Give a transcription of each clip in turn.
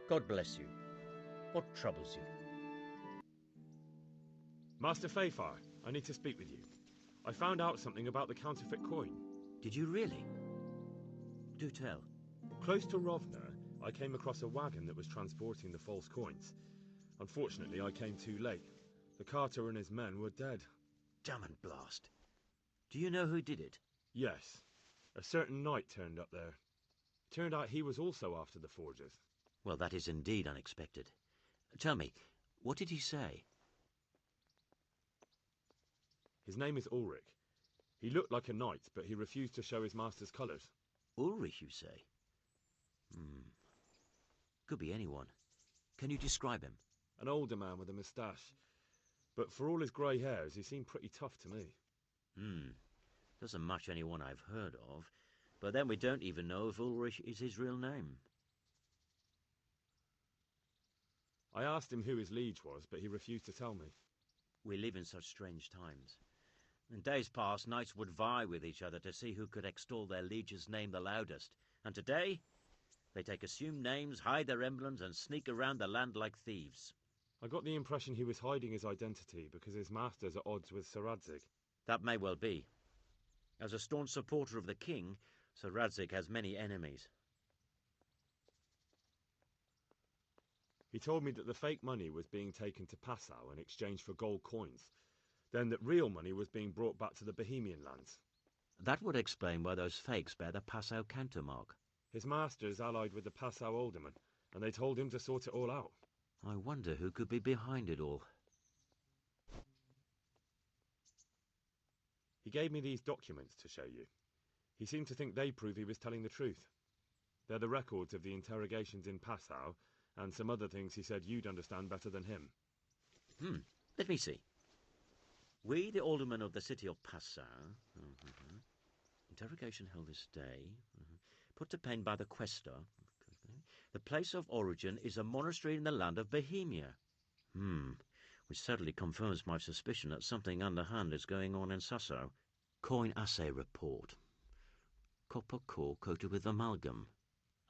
God bless you. What troubles you? Master Feyfar, I need to speak with you. I found out something about the counterfeit coin. Did you really? Do tell. Close to Rovna, I came across a wagon that was transporting the false coins. Unfortunately, I came too late. The carter and his men were dead. Damn and blast. Do you know who did it? Yes. A certain knight turned up there. Turned out he was also after the forgers. Well, that is indeed unexpected. Tell me, what did he say? His name is Ulrich. He looked like a knight, but he refused to show his master's colours. Ulrich, you say? Could be anyone. Can you describe him? An older man with a moustache. But for all his grey hairs, he seemed pretty tough to me. Doesn't match anyone I've heard of. But then we don't even know if Ulrich is his real name. I asked him who his liege was, but he refused to tell me. We live in such strange times. In days past, knights would vie with each other to see who could extol their liege's name the loudest. And today, they take assumed names, hide their emblems, and sneak around the land like thieves. I got the impression he was hiding his identity because his master's at odds with Sir Radzig. That may well be. As a staunch supporter of the king, Sir Radzig has many enemies. He told me that the fake money was being taken to Passau in exchange for gold coins, then that real money was being brought back to the Bohemian lands. That would explain why those fakes bear the Passau countermark. His master's allied with the Passau alderman, and they told him to sort it all out. I wonder who could be behind it all. He gave me these documents to show you. He seemed to think they prove he was telling the truth. They're the records of the interrogations in Passau, and some other things he said you'd understand better than him. Let me see. We, the aldermen of the city of Passau. Interrogation held this day. Put to pen by the questor. The place of origin is a monastery in the land of Bohemia. Which certainly confirms my suspicion that something underhand is going on in Sasau. Coin assay report. Copper core coated with amalgam.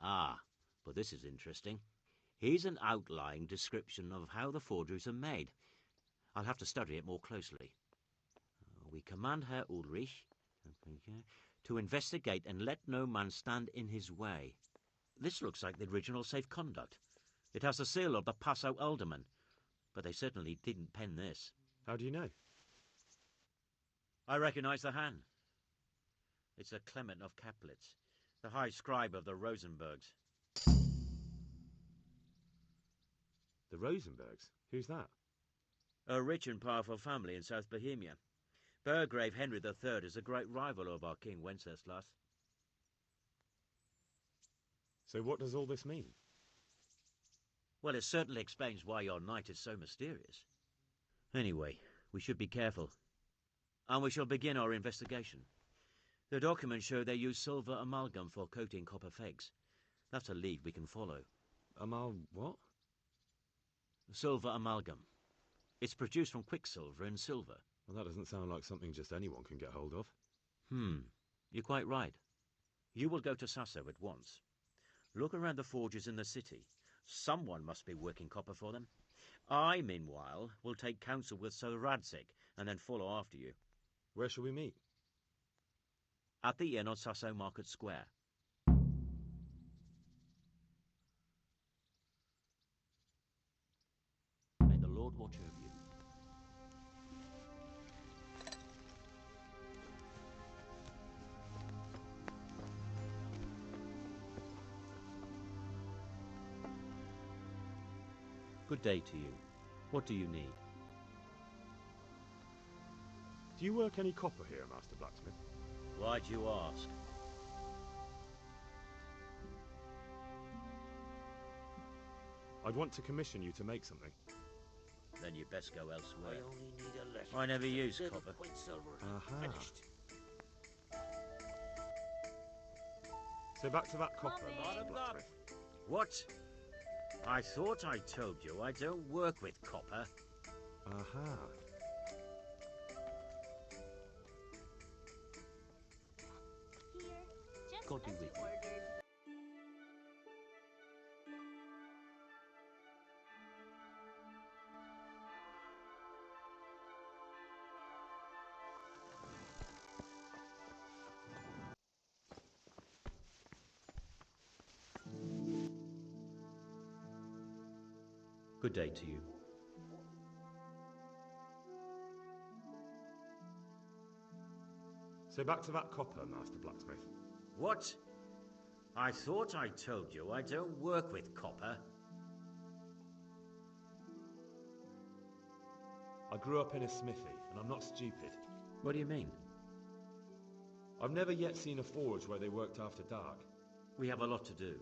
But this is interesting. Here's an outline description of how the forgeries are made. I'll have to study it more closely. We command Herr Ulrich to investigate and let no man stand in his way. This looks like the original safe conduct. It has the seal of the Passau alderman, but they certainly didn't pen this. How do you know? I recognize the hand. It's a Clement of Caplitz, the high scribe of the Rosenbergs. The Rosenbergs? Who's that? A rich and powerful family in South Bohemia. Burgrave Henry III is a great rival of our King Wenceslas. So what does all this mean? Well, it certainly explains why your knight is so mysterious. Anyway, we should be careful. And we shall begin our investigation. The documents show they use silver amalgam for coating copper fakes. That's a lead we can follow. What? Silver amalgam. It's produced from quicksilver and silver. Well, that doesn't sound like something just anyone can get hold of. You're quite right. You will go to Sasau at once. Look around the forges in the city. Someone must be working copper for them. I, meanwhile, will take counsel with Sir Radzig and then follow after you. Where shall we meet? At the inn on Sasau Market Square. May the Lord watch over you. Good day to you. What do you need? Do you work any copper here, Master Blacksmith? Why do you ask? I'd want to commission you to make something. Then you best go elsewhere. I only need a letter. I never use Little copper. point silver. Aha. Finished. So back to that copper, Mommy. Master Blacksmith. What? I thought I told you I don't work with copper. Aha. Here, just God be as you with you. ordered. Good day to you. So back to that copper, Master Blacksmith. What? I thought I told you I don't work with copper. I grew up in a smithy, and I'm not stupid. What do you mean? I've never yet seen a forge where they worked after dark. We have a lot to do.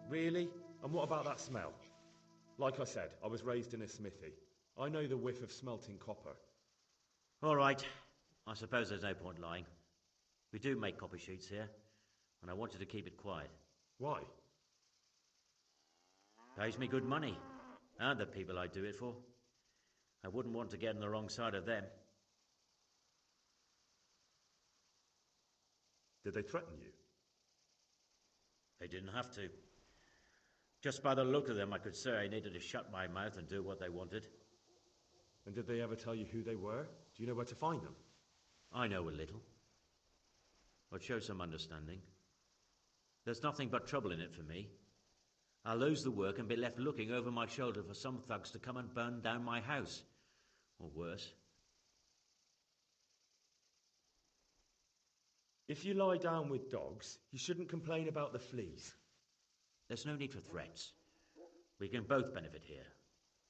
Really? And what about that smell? Like I said, I was raised in a smithy. I know the whiff of smelting copper. All right. I suppose there's no point lying. We do make copper sheets here, and I want you to keep it quiet. Why? Pays me good money, and the people I do it for. I wouldn't want to get on the wrong side of them. Did they threaten you? They didn't have to. Just by the look of them, I could say I needed to shut my mouth and do what they wanted. And did they ever tell you who they were? Do you know where to find them? I know a little. I'd show some understanding. There's nothing but trouble in it for me. I'll lose the work and be left looking over my shoulder for some thugs to come and burn down my house. Or worse. If you lie down with dogs, you shouldn't complain about the fleas. There's no need for threats. We can both benefit here.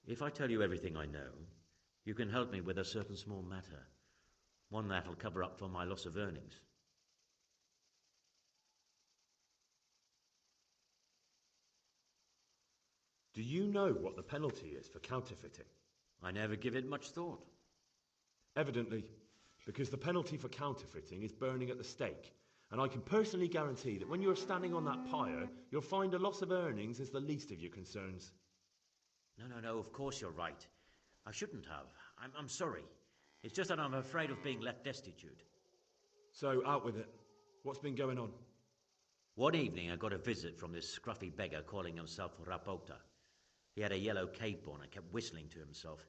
If I tell you everything I know, you can help me with a certain small matter. One that'll cover up for my loss of earnings. Do you know what the penalty is for counterfeiting? I never give it much thought. Evidently, because the penalty for counterfeiting is burning at the stake. And I can personally guarantee that when you're standing on that pyre, you'll find a loss of earnings is the least of your concerns. No, of course you're right. I shouldn't have. I'm sorry. It's just that I'm afraid of being left destitute. So, out with it. What's been going on? One evening I got a visit from this scruffy beggar calling himself Rapota. He had a yellow cape on and kept whistling to himself.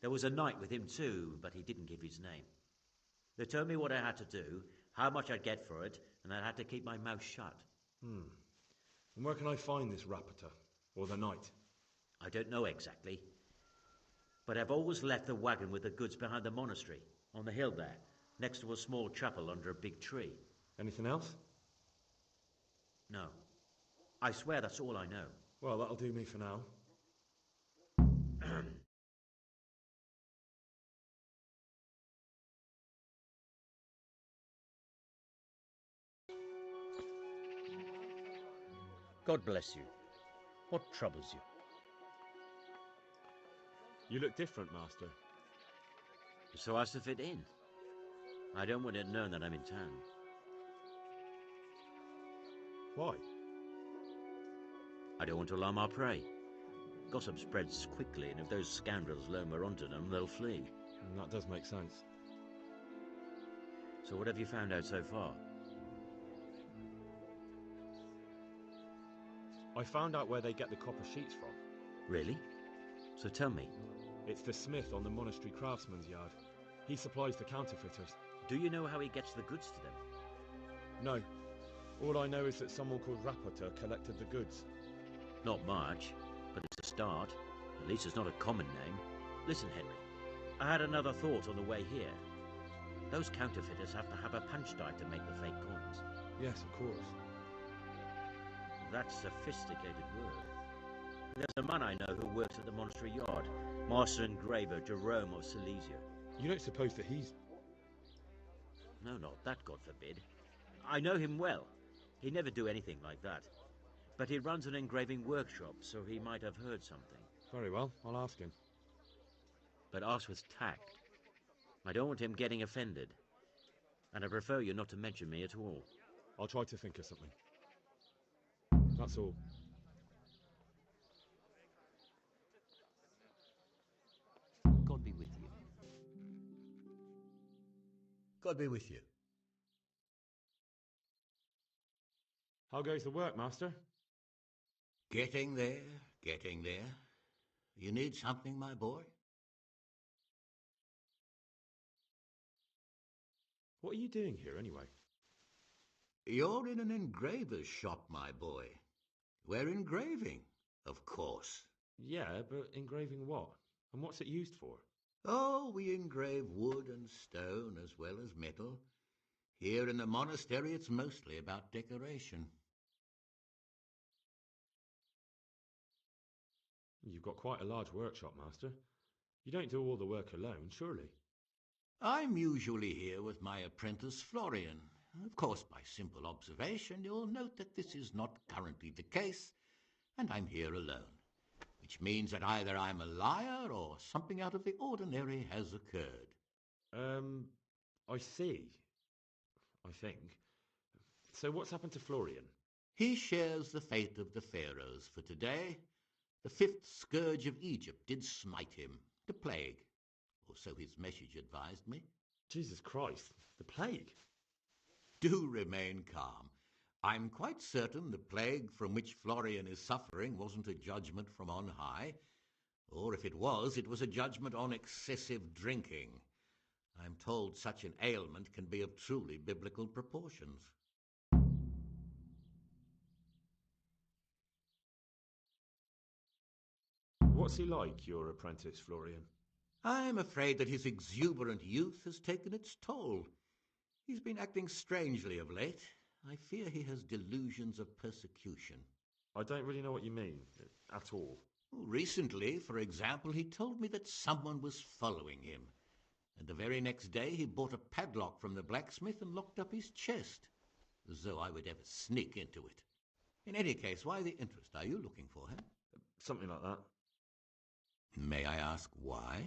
There was a knight with him too, but he didn't give his name. They told me what I had to do, how much I'd get for it, and I had to keep my mouth shut. And where can I find this Rapota? Or the knight? I don't know exactly. But I've always left the wagon with the goods behind the monastery, on the hill there, next to a small chapel under a big tree. Anything else? No. I swear that's all I know. Well, that'll do me for now. God bless you. What troubles you? You look different, Master. So as to fit in. I don't want it known that I'm in town. Why? I don't want to alarm our prey. Gossip spreads quickly, and if those scoundrels learn we're onto them, they'll flee. That does make sense. So what have you found out so far? I found out where they get the copper sheets from. Really? So tell me. It's the smith on the monastery craftsman's yard. He supplies the counterfeiters. Do you know how he gets the goods to them? No. All I know is that someone called Rapota collected the goods. Not much, but it's a start. At least it's not a common name. Listen, Henry. I had another thought on the way here. Those counterfeiters have to have a punch die to make the fake coins. Yes, of course. That's sophisticated work. There's a man I know who works at the monastery yard, Master Engraver Jerome of Silesia. You don't suppose that he's... No, not that, God forbid. I know him well. He'd never do anything like that. But he runs an engraving workshop, so he might have heard something. Very well, I'll ask him. But ask with tact. I don't want him getting offended. And I prefer you not to mention me at all. I'll try to think of something. That's all. God be with you. God be with you. How goes the work, Master? Getting there, getting there. You need something, my boy? What are you doing here, anyway? You're in an engraver's shop, my boy. We're engraving, of course. Yeah, but engraving what? And what's it used for? Oh, we engrave wood and stone as well as metal. Here in the monastery, it's mostly about decoration. You've got quite a large workshop, Master. You don't do all the work alone, surely? I'm usually here with my apprentice Florian. Of course, by simple observation, you'll note that this is not currently the case, and I'm here alone, which means that either I'm a liar or something out of the ordinary has occurred. I see. I think. So what's happened to Florian? He shares the fate of the pharaohs for today. The fifth scourge of Egypt did smite him, the plague, or so his message advised me. Jesus Christ, the plague? Do remain calm. I'm quite certain the plague from which Florian is suffering wasn't a judgment from on high, or if it was a judgment on excessive drinking. I'm told such an ailment can be of truly biblical proportions. What's he like, your apprentice, Florian? I'm afraid that his exuberant youth has taken its toll. He's been acting strangely of late. I fear he has delusions of persecution. I don't really know what you mean, at all. Recently, for example, he told me that someone was following him. And the very next day he bought a padlock from the blacksmith and locked up his chest, as though I would ever sneak into it. In any case, why the interest? Are you looking for him? Something like that. May I ask why?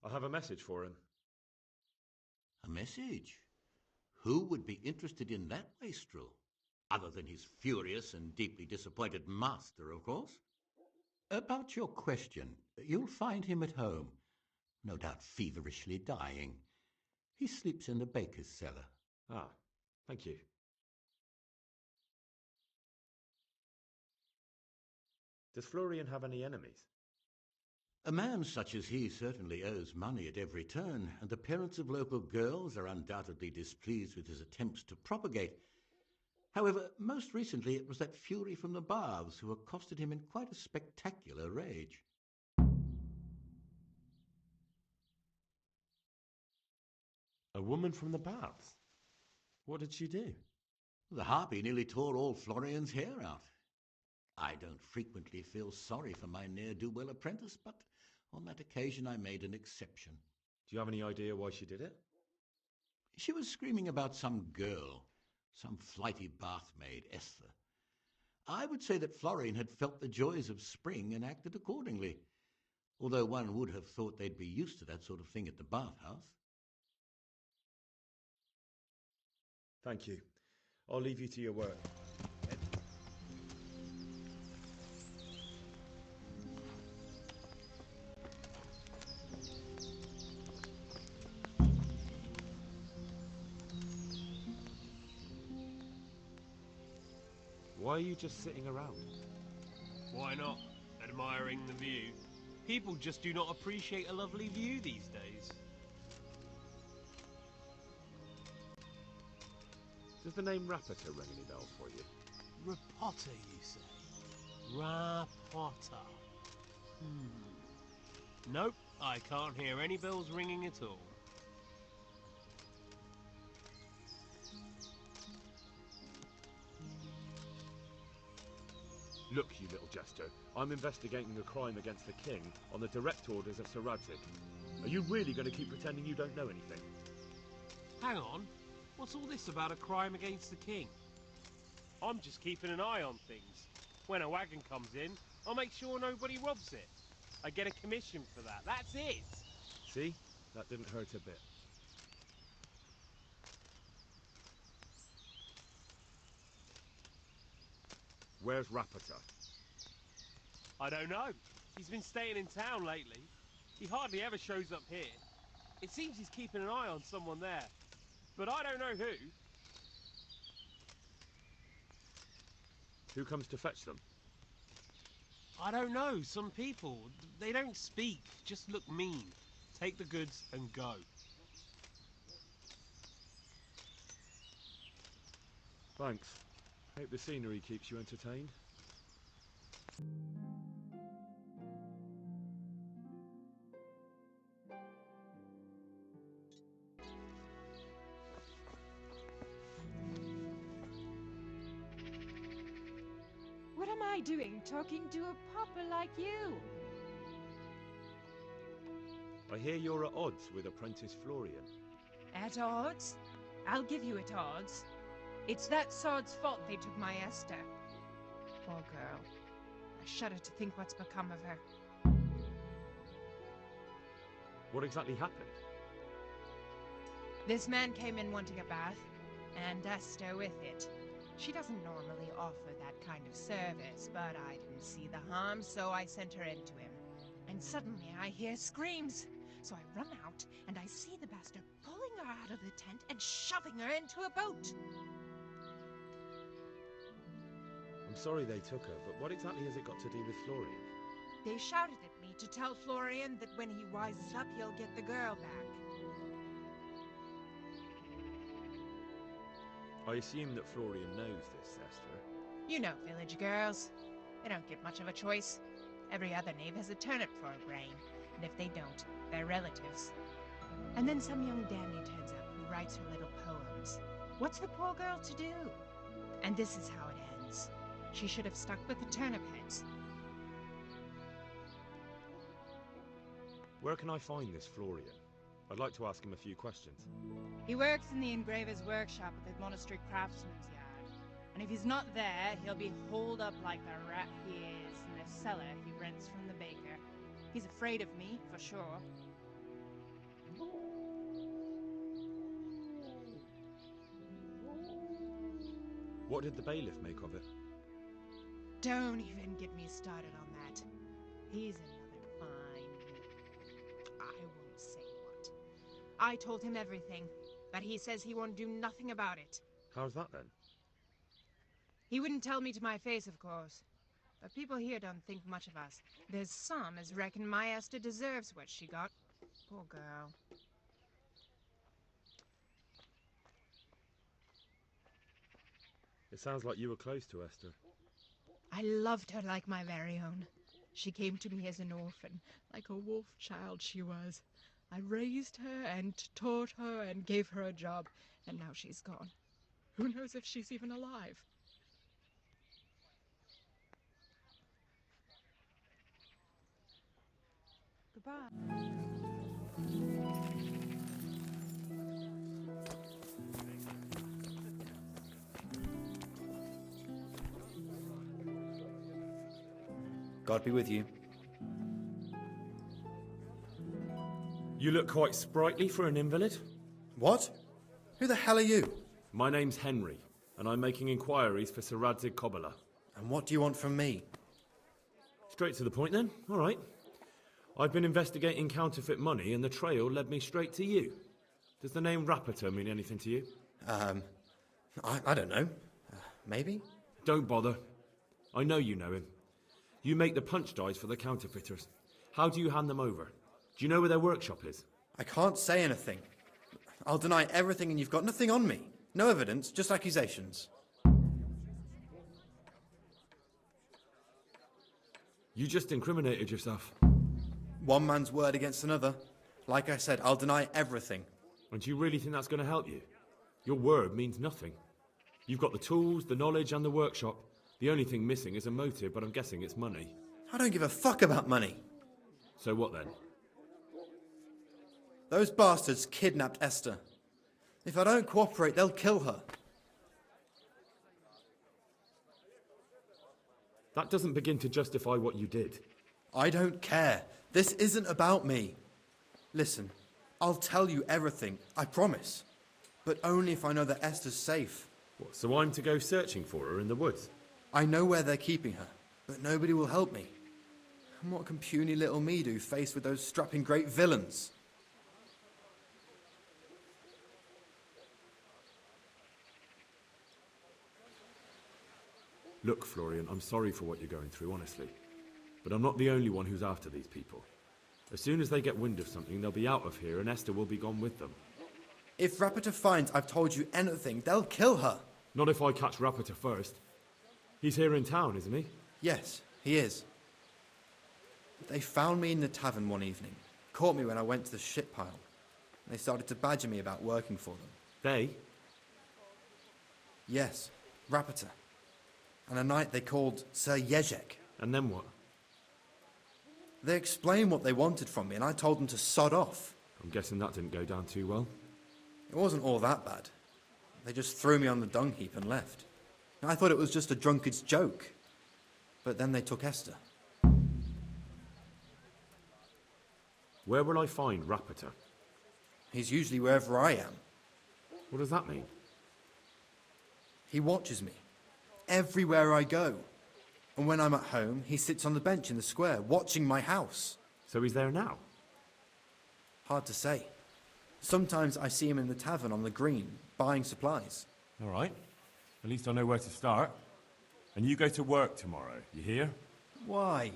I have a message for him. A message? Who would be interested in that wastrel? Other than his furious and deeply disappointed master, of course. About your question, you'll find him at home, no doubt feverishly dying. He sleeps in the baker's cellar. Ah, thank you. Does Florian have any enemies? A man such as he certainly owes money at every turn, and the parents of local girls are undoubtedly displeased with his attempts to propagate. However, most recently it was that fury from the baths who accosted him in quite a spectacular rage. A woman from the baths? What did she do? The harpy nearly tore all Florian's hair out. I don't frequently feel sorry for my ne'er-do-well apprentice, but on that occasion I made an exception. Do you have any idea why she did it? She was screaming about some girl, some flighty bathmaid, Esther. I would say that Florian had felt the joys of spring and acted accordingly, although one would have thought they'd be used to that sort of thing at the Bathhouse. Thank you. I'll leave you to your work. Why are you just sitting around? Why not? Admiring the view. People just do not appreciate a lovely view these days. Does the name Rapota ring any bells for you? Rapota, you say? Rapota. Nope, I can't hear any bells ringing at all. Look, you little jester, I'm investigating a crime against the king on the direct orders of Sir Radzik. Are you really going to keep pretending you don't know anything? Hang on, what's all this about a crime against the king? I'm just keeping an eye on things. When a wagon comes in, I'll make sure nobody robs it. I get a commission for that, that's it! See? That didn't hurt a bit. Where's Rapota? I don't know. He's been staying in town lately. He hardly ever shows up here. It seems he's keeping an eye on someone there. But I don't know who. Who comes to fetch them? I don't know. Some people, they don't speak, just look mean. Take the goods and go. Thanks. Hope the scenery keeps you entertained. What am I doing talking to a pauper like you? I hear you're at odds with apprentice Florian. At odds? I'll give you at odds. It's that sword's fault they took my Esther. Poor girl. I shudder to think what's become of her. What exactly happened? This man came in wanting a bath, and Esther with it. She doesn't normally offer that kind of service, but I didn't see the harm, so I sent her into him. And suddenly I hear screams. So I run out, and I see the bastard pulling her out of the tent and shoving her into a boat. I'm sorry they took her, but what exactly has it got to do with Florian? They shouted at me to tell Florian that when he wises up, he'll get the girl back. I assume that Florian knows this, Esther. You know village girls. They don't get much of a choice. Every other knave has a turnip for a brain, and if they don't, they're relatives. And then some young dandy turns up who writes her little poems. What's the poor girl to do? And this is how it ends. She should have stuck with the turnip heads. Where can I find this Florian? I'd like to ask him a few questions. He works in the engraver's workshop at the monastery craftsman's yard. And if he's not there, he'll be holed up like the rat he is in the cellar he rents from the baker. He's afraid of me, for sure. What did the bailiff make of it? Don't even get me started on that. He's another fine... I won't say what. I told him everything, but he says he won't do nothing about it. How's that then? He wouldn't tell me to my face, of course. But people here don't think much of us. There's some as reckon my Esther deserves what she got. Poor girl. It sounds like you were close to Esther. I loved her like my very own. She came to me as an orphan, like a wolf child she was. I raised her and taught her and gave her a job, and now she's gone. Who knows if she's even alive? Goodbye. God be with you. You look quite sprightly for an invalid. What? Who the hell are you? My name's Henry, and I'm making inquiries for Sir Radzig Kobyla. And what do you want from me? Straight to the point then. All right. I've been investigating counterfeit money, and the trail led me straight to you. Does the name Rapota mean anything to you? I don't know. Maybe? Don't bother. I know you know him. You make the punch dies for the counterfeiters. How do you hand them over? Do you know where their workshop is? I can't say anything. I'll deny everything and you've got nothing on me. No evidence, just accusations. You just incriminated yourself. One man's word against another. Like I said, I'll deny everything. And do you really think that's going to help you? Your word means nothing. You've got the tools, the knowledge and the workshop. The only thing missing is a motive, but I'm guessing it's money. I don't give a fuck about money. So what then? Those bastards kidnapped Esther. If I don't cooperate, they'll kill her. That doesn't begin to justify what you did. I don't care. This isn't about me. Listen, I'll tell you everything, I promise. But only if I know that Esther's safe. What, so I'm to go searching for her in the woods? I know where they're keeping her, but nobody will help me. And what can puny little me do faced with those strapping great villains? Look, Florian, I'm sorry for what you're going through, honestly. But I'm not the only one who's after these people. As soon as they get wind of something, they'll be out of here and Esther will be gone with them. If Rapota finds I've told you anything, they'll kill her. Not if I catch Rapota first. He's here in town, isn't he? Yes, he is. They found me in the tavern one evening, caught me when I went to the ship pile. They started to badger me about working for them. They? Yes, Rapota. And a knight they called Sir Jezek. And then what? They explained what they wanted from me, and I told them to sod off. I'm guessing that didn't go down too well. It wasn't all that bad. They just threw me on the dung heap and left. I thought it was just a drunkard's joke. But then they took Esther. Where will I find Rapota? He's usually wherever I am. What does that mean? He watches me. Everywhere I go. And when I'm at home, he sits on the bench in the square, watching my house. So he's there now? Hard to say. Sometimes I see him in the tavern on the green, buying supplies. All right. At least I know where to start. And you go to work tomorrow, you hear? Why?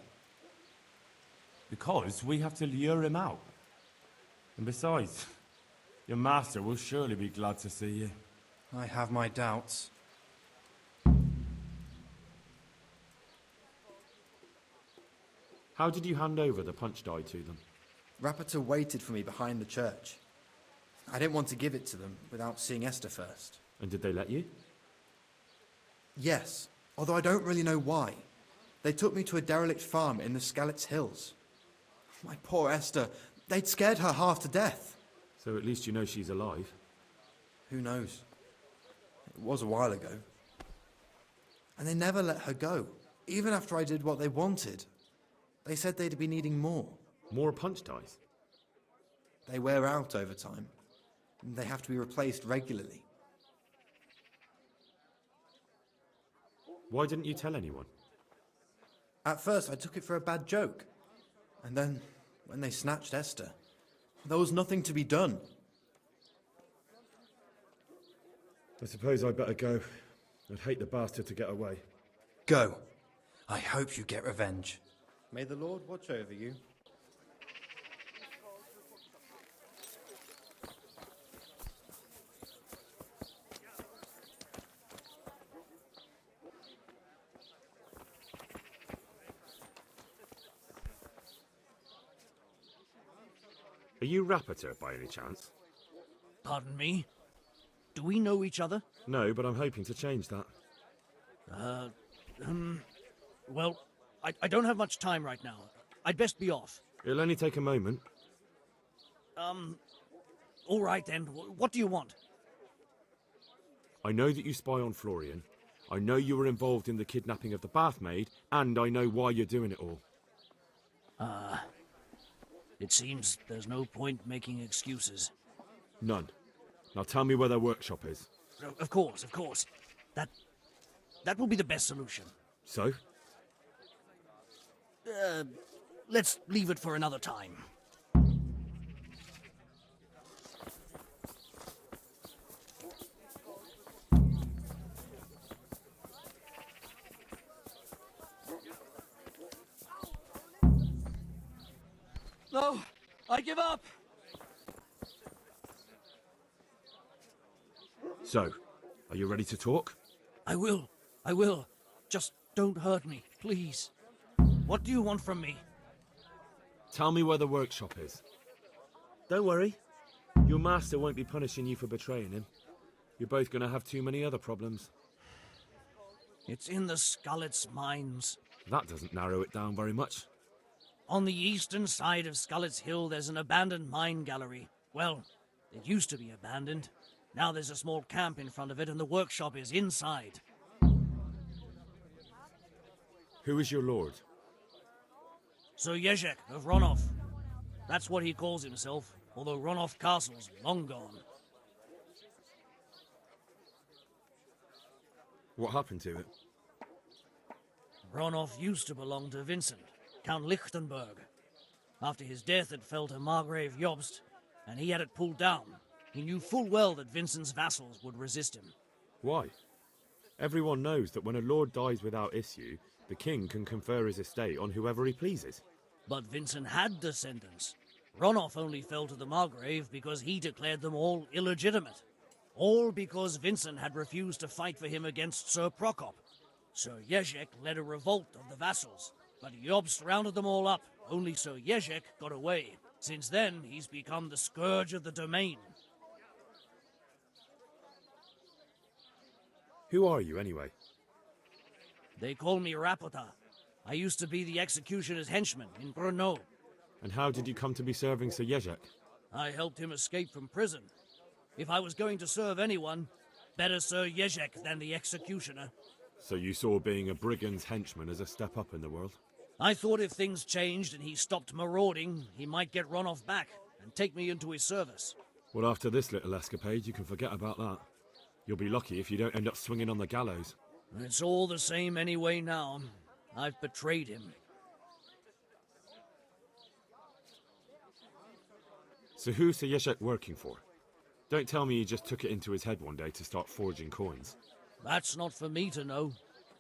Because we have to lure him out. And besides, your master will surely be glad to see you. I have my doubts. How did you hand over the punch die to them? Rapota waited for me behind the church. I didn't want to give it to them without seeing Esther first. And did they let you? Yes, although I don't really know why. They took me to a derelict farm in the Skalitz hills. My poor Esther, they'd scared her half to death. So at least you know she's alive. Who knows? It was a while ago. And they never let her go, even after I did what they wanted. They said they'd be needing more. More punch dice? They wear out over time. And they have to be replaced regularly. Why didn't you tell anyone? At first, I took it for a bad joke. And then, when they snatched Esther, there was nothing to be done. I suppose I'd better go. I'd hate the bastard to get away. Go. I hope you get revenge. May the Lord watch over you. Are you Rapota by any chance? Pardon me? Do we know each other? No, but I'm hoping to change that. Well, I don't have much time right now. I'd best be off. It'll only take a moment. All right then. What do you want? I know that you spy on Florian. I know you were involved in the kidnapping of the bathmaid, and I know why you're doing it all. It seems there's no point making excuses. None. Now tell me where their workshop is. Of course, of course. That will be the best solution. So? Let's leave it for another time. No, I give up. So, are you ready to talk? I will. Just don't hurt me, please. What do you want from me? Tell me where the workshop is. Don't worry. Your master won't be punishing you for betraying him. You're both going to have too many other problems. It's in the Skalitz mines. That doesn't narrow it down very much. On the eastern side of Skalitz Hill, there's an abandoned mine gallery. Well, it used to be abandoned. Now there's a small camp in front of it, and the workshop is inside. Who is your lord? Sir Jezek of Ronov. That's what he calls himself, although Ronov Castle's long gone. What happened to it? Ronov used to belong to Vincent, Count Lichtenberg. After his death, it fell to Margrave Jobst, and he had it pulled down. He knew full well that Vincent's vassals would resist him. Why? Everyone knows that when a lord dies without issue, the king can confer his estate on whoever he pleases. But Vincent had descendants. Ronov only fell to the Margrave because he declared them all illegitimate. All because Vincent had refused to fight for him against Sir Prokop. Sir Jezek led a revolt of the vassals, but Jobst rounded them all up. Only Sir Jezek got away. Since then, he's become the scourge of the domain. Who are you, anyway? They call me Rapota. I used to be the executioner's henchman in Brno. And how did you come to be serving Sir Jezek? I helped him escape from prison. If I was going to serve anyone, better Sir Jezek than the executioner. So you saw being a brigand's henchman as a step up in the world? I thought if things changed and he stopped marauding, he might get run off back and take me into his service. Well, after this little escapade, you can forget about that. You'll be lucky if you don't end up swinging on the gallows. It's all the same anyway now. I've betrayed him. So who's Sir Jezek working for? Don't tell me he just took it into his head one day to start forging coins. That's not for me to know.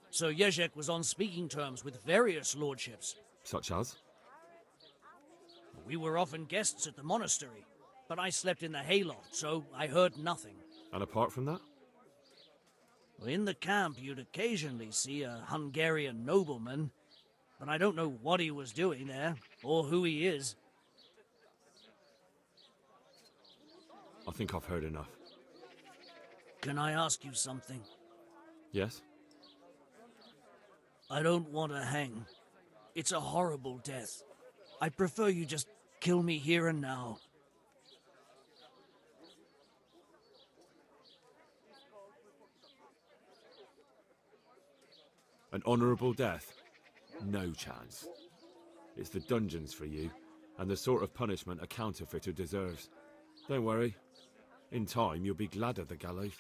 Sir Jezek was on speaking terms with various lordships. Such as? We were often guests at the monastery, but I slept in the hayloft, so I heard nothing. And apart from that? In the camp, you'd occasionally see a Hungarian nobleman, but I don't know what he was doing there, or who he is. I think I've heard enough. Can I ask you something? Yes? I don't want to hang. It's a horrible death. I prefer you just kill me here and now. An honourable death? No chance. It's the dungeons for you, and the sort of punishment a counterfeiter deserves. Don't worry. In time, you'll be glad of the gallows.